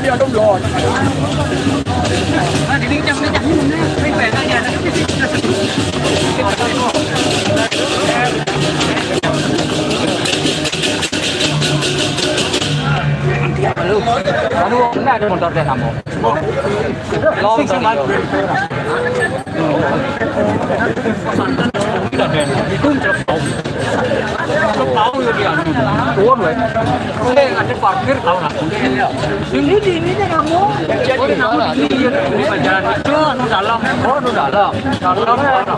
đi ăn đông rồi. Đi chậm đi chậmไม่แฝงอะไรนะAduh, enggak ada motor deh kamu. Long cuman. Itu tahu ya dia. Tua loh. Oke, ada parkir tahu lah. Ini di ini deh kamu. Jadi kamu di ini jalan itu nu dalam. Oh, nu dalam. Dalam mana?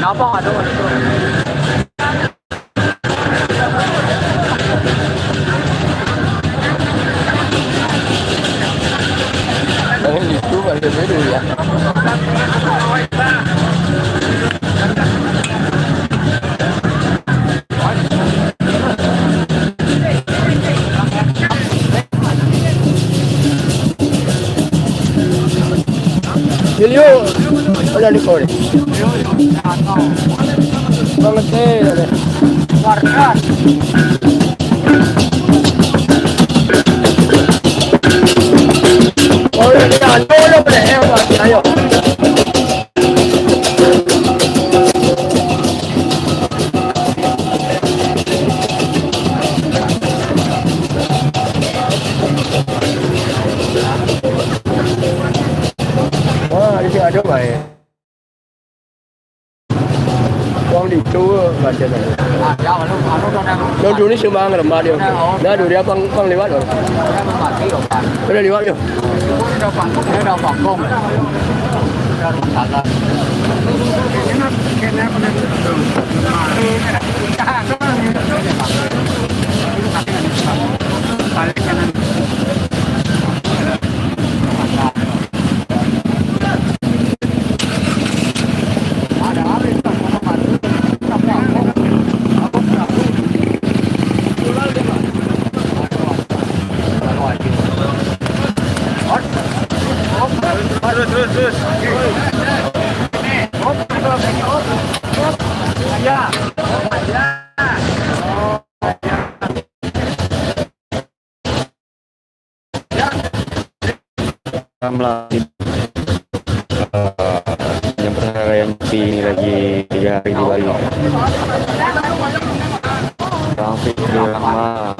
Kenapa ada? Itu ada dulu ya. Julio, ada di kau. Banget deh. Warga. Oh ini ada lo boleh ayo. Wah di sini ada baik. Quang đi chú và trên này. Đâu chú đi siêu mang là mà điều. Đã đủ đeo băng lý bắt rồi. Cái này lý bắt được. Đâu phòng công. Terus. Ya. Yang perayaan Nyepi ini lagi 3 hari di Bali. Bang Fikri Rahma.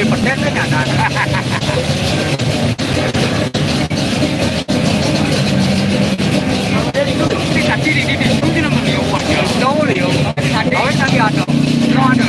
pedas kan nyata. Jadi itu tadi di itu namanya dia buat dia. Jauh dia. Awalnya tadi ada. No ada.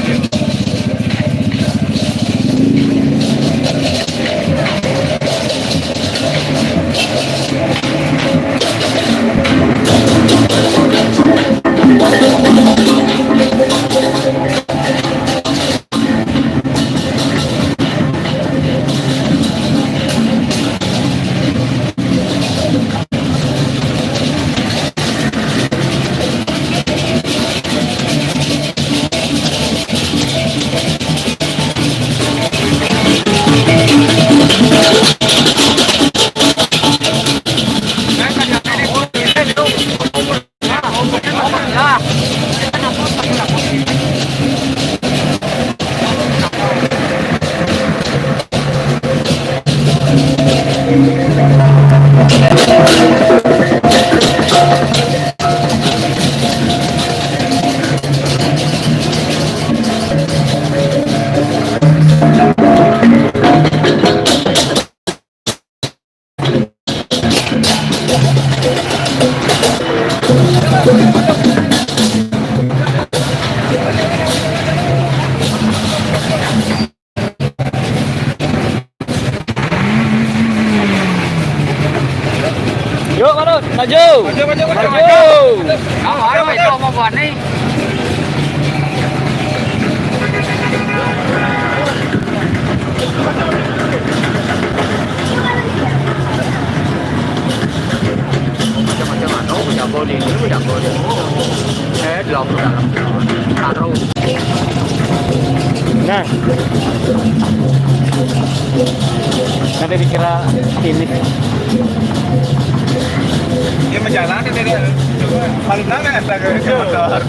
Yuk, Manut, maju. Maju. Kamu ada itu mau buat nih. Macam-macam punya body, punya body. Dalam taruh. Nah. Nanti dikira ini. Dia menjalani dari paling lama ya motor.